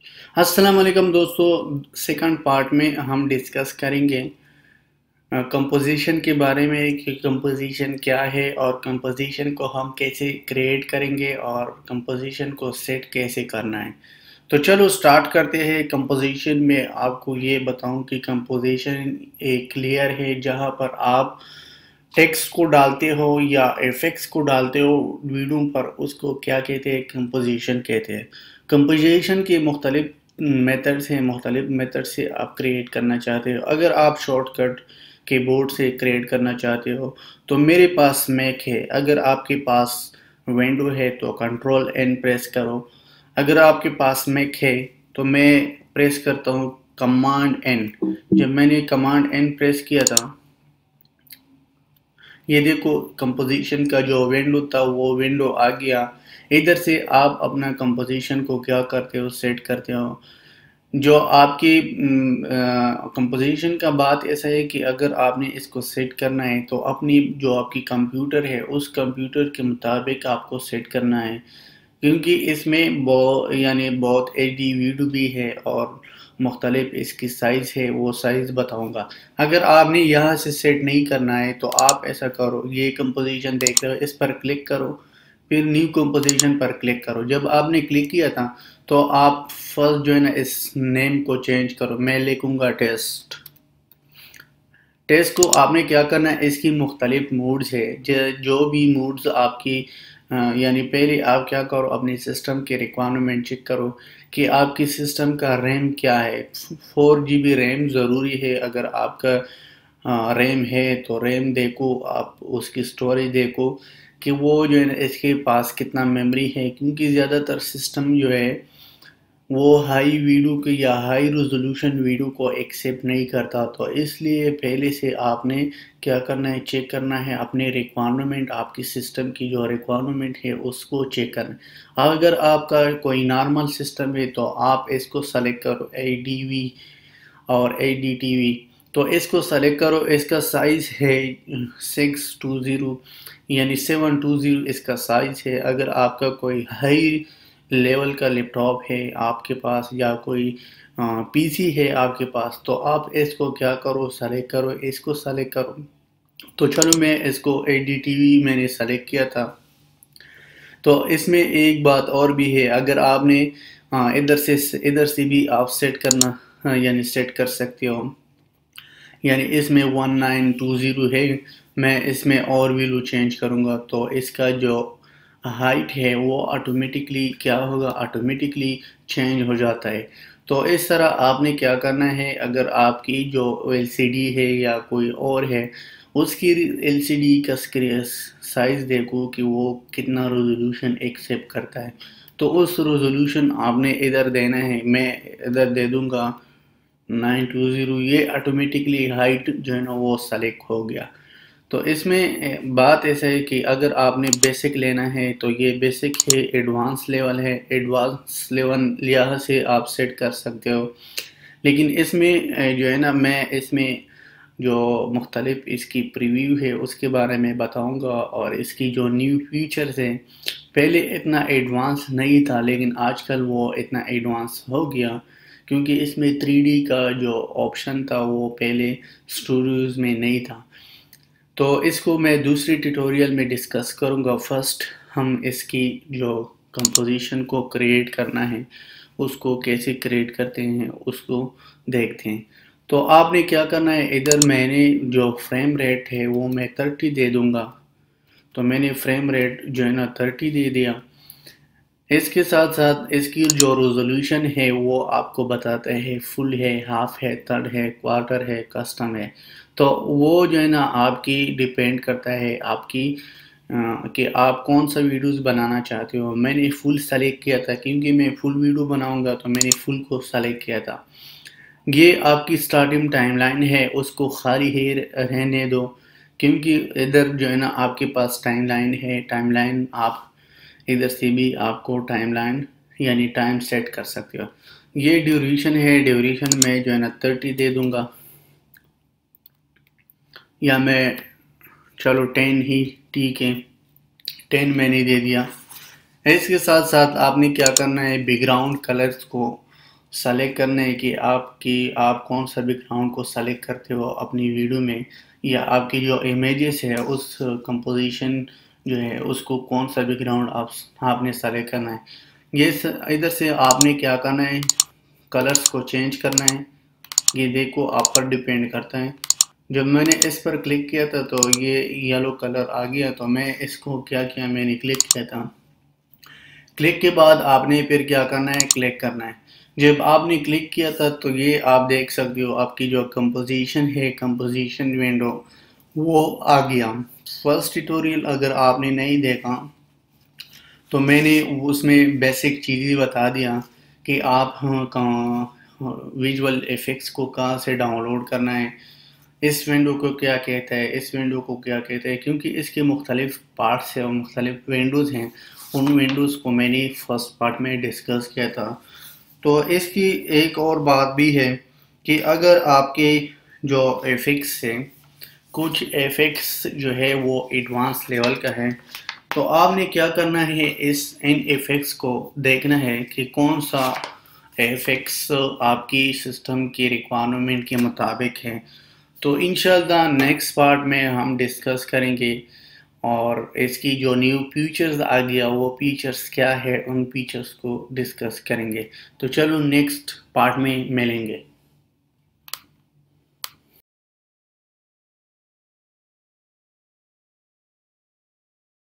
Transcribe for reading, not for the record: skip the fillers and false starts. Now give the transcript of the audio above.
अस्सलाम वालेकुम दोस्तों। सेकंड पार्ट में हम डिस्कस करेंगे कंपोजिशन के बारे में कि कंपोजिशन क्या है और कंपोजिशन को हम कैसे क्रिएट करेंगे और कंपोजिशन को सेट कैसे करना है। तो चलो स्टार्ट करते हैं। कंपोजिशन में आपको ये बताऊं कि कंपोजिशन एक लेयर है जहां पर आप टेक्स्ट को डालते हो या इफेक्ट्स को डालते हो वीडियो पर, उसको क्या कहते हैं, कंपोजिशन कहते हैं। कंपोजिशन के मुख्तलिफ मेथड्स हैं, मुख्तलिफ मेथड से आप क्रिएट करना चाहते हो। अगर आप शॉर्टकट कीबोर्ड से क्रिएट करना चाहते हो तो मेरे पास मैक है। अगर आपके पास विंडो है तो कंट्रोल एन प्रेस करो। अगर आपके पास मैक है तो मैं प्रेस करता हूँ कमांड एन। जब मैंने कमांड एन प्रेस किया था, ये देखो कंपोजिशन का जो विंडो था वो विंडो आ गया। इधर से आप अपना कंपोजिशन को क्या करते हो, सेट करते हो। जो आपकी कंपोजिशन का बात ऐसा है कि अगर आपने इसको सेट करना है तो अपनी जो आपकी कंप्यूटर है उस कंप्यूटर के मुताबिक आपको सेट करना है, क्योंकि इसमें बहुत एडी वीडियो भी है और मुख्तलिफ इसकी साइज़ है, वो साइज़ बताऊंगा। अगर आपने यहाँ से सेट नहीं करना है तो आप ऐसा करो, ये कंपोजिशन देख रहे हो, इस पर क्लिक करो, फिर न्यू कंपोजिशन पर क्लिक करो। जब आपने क्लिक किया था तो आप फर्स्ट जो है ना इस नेम को चेंज करो। मैं लिखूंगा टेस्ट। टेस्ट को आपने क्या करना है, इसकी मुख्तलिफ मूड्स है, जो भी मूड्स आपकी यानी पहले आप क्या करो, अपने सिस्टम के रिक्वायरमेंट चेक करो कि आपकी सिस्टम का रैम क्या है। 4 GB रैम ज़रूरी है। अगर आपका रैम है तो रैम देखो, आप उसकी स्टोरेज देखो कि वो जो है ना इसके पास कितना मेमोरी है, क्योंकि ज़्यादातर सिस्टम जो है वो हाई वीडियो को या हाई रेजोल्यूशन वीडियो को एक्सेप्ट नहीं करता। तो इसलिए पहले से आपने क्या करना है, चेक करना है अपने रिक्वायरमेंट, आपकी सिस्टम की जो रिक्वायरमेंट है उसको चेक करना है। अगर आपका कोई नॉर्मल सिस्टम है तो आप इसको सेलेक्ट करो ADV और ADTV। तो इसको सेलेक्ट करो। इसका साइज़ है 620 यानी 720 इसका साइज़ है। अगर आपका कोई हाई लेवल का लैपटॉप है आपके पास या कोई पीसी है आपके पास, तो आप इसको क्या करो, सेलेक्ट करो, इसको सेलेक्ट करो। तो चलो मैं इसको ADTV मैंने सेलेक्ट किया था। तो इसमें एक बात और भी है, अगर आपने इधर से भी आप सेट करना, यानी सेट कर सकते हो। यानी इसमें 1920 है, मैं इसमें और वैल्यू चेंज करूँगा तो इसका जो हाइट है वो ऑटोमेटिकली क्या होगा, ऑटोमेटिकली चेंज हो जाता है। तो इस तरह आपने क्या करना है, अगर आपकी जो LCD है या कोई और है उसकी LCD का साइज़ देखो कि वो कितना रेजोल्यूशन एक्सेप्ट करता है, तो उस रेजोल्यूशन आपने इधर देना है। मैं इधर दे दूंगा 920। ये ऑटोमेटिकली हाइट जो है ना वो सेलेक्ट हो गया। तो इसमें बात ऐसा है कि अगर आपने बेसिक लेना है तो ये बेसिक है, एडवांस लेवल है, एडवांस लेवल लिहाज से आप सेट कर सकते हो। लेकिन इसमें जो है ना मैं इसमें जो मुख्तलिफ इसकी प्रीव्यू है उसके बारे में बताऊंगा और इसकी जो न्यू फीचर्स हैं। पहले इतना एडवांस नहीं था लेकिन आजकल वो इतना एडवांस हो गया, क्योंकि इसमें 3D का जो ऑप्शन था वो पहले स्टूडियोज़ में नहीं था। तो इसको मैं दूसरी ट्यूटोरियल में डिस्कस करूँगा। फर्स्ट हम इसकी जो कंपोजिशन को क्रिएट करना है उसको कैसे क्रिएट करते हैं उसको देखते हैं। तो आपने क्या करना है, इधर मैंने जो फ्रेम रेट है वो मैं 30 दे दूँगा। तो मैंने फ्रेम रेट जो है ना 30 दे दिया। इसके साथ साथ इसकी जो रेजोल्यूशन है वो आपको बताता है फुल है, हाफ है, थर्ड है, क्वार्टर है, कस्टम है। तो वो जो है ना आपकी डिपेंड करता है आपकी कि आप कौन सा वीडियोस बनाना चाहते हो। मैंने फुल सेलेक्ट किया था क्योंकि मैं फुल वीडियो बनाऊंगा, तो मैंने फुल को सेलेक्ट किया था। ये आपकी स्टार्टिंग टाइमलाइन है, उसको खाली ही रहने दो, क्योंकि इधर जो है ना आपके पास टाइमलाइन है। टाइमलाइन आप इधर से भी आपको टाइमलाइन यानी टाइम सेट कर सकते हो। ये ड्यूरेशन है, ड्यूरेशन में जो है ना 30 दे दूंगा, या मैं चलो 10 ही ठीक है, 10 मैंने दे दिया। इसके साथ साथ आपने क्या करना है, बैकग्राउंड कलर्स को سلیکٹ کرنا ہے کہ آپ کون سا بیک گراؤنڈ کو سلیکٹ کرتے ہو اپنی ویڈیو میں، یا آپ کی جو امیجز ہے اس کمپوزیشن جو ہے اس کو کون سا بیک گراؤنڈ آپ نے سلیکٹ کرنا ہے۔ یہ ادھر سے آپ نے کیا کرنا ہے، کلرز کو چینج کرنا ہے۔ یہ دیکھو آپ پر ڈیپینڈ کرتا ہے۔ جب میں نے اس پر کلک کیا تھا تو یہ یلو کلر آ گیا، تو میں اس کو کیا کیا، میں نے کلک کیا تھا۔ کلک کے بعد آپ نے پھر کیا کرنا ہے، کلک کرنا ہے۔ جب آپ نے کلک کیا تھا تو یہ آپ دیکھ سکتے ہو آپ کی جو کمپوزیشن ہے، کمپوزیشن ونڈو وہ آ گیا۔ فرسٹ ٹیوٹوریل اگر آپ نے نہیں دیکھا تو میں نے اس میں بیسک چیزیں بتا دیا کہ آپ ویژول ایفیکٹس کو کہاں سے ڈاؤن لوڈ کرنا ہے، اس ونڈو کو کیا کہتا ہے، اس ونڈو کو کیا کہتا ہے، کیونکہ اس کے مختلف پارٹس ہیں اور مختلف ونڈوز ہیں۔ ان ونڈوز کو میں نے فرسٹ پارٹ میں ڈسکس کیا تھا۔ تو اس کی ایک اور بات بھی ہے کہ اگر آپ کے جو ایفیکٹس ہیں، کچھ ایفیکٹس جو ہے وہ ایڈوانس لیول کا ہے، تو آپ نے کیا کرنا ہے، ان ایفیکٹس کو دیکھنا ہے کہ کون سا ایفیکٹس آپ کی سسٹم کی ریکوائرمنٹ کے مطابق ہے۔ تو انشاءاللہ نیکسٹ پارٹ میں ہم ڈسکس کریں گے، اور اس کی جو نیو فیچرز آ گیا وہ فیچرز کیا ہے، ان فیچرز کو ڈسکس کریں گے۔ تو چلو نیکسٹ پارٹ میں ملیں گے۔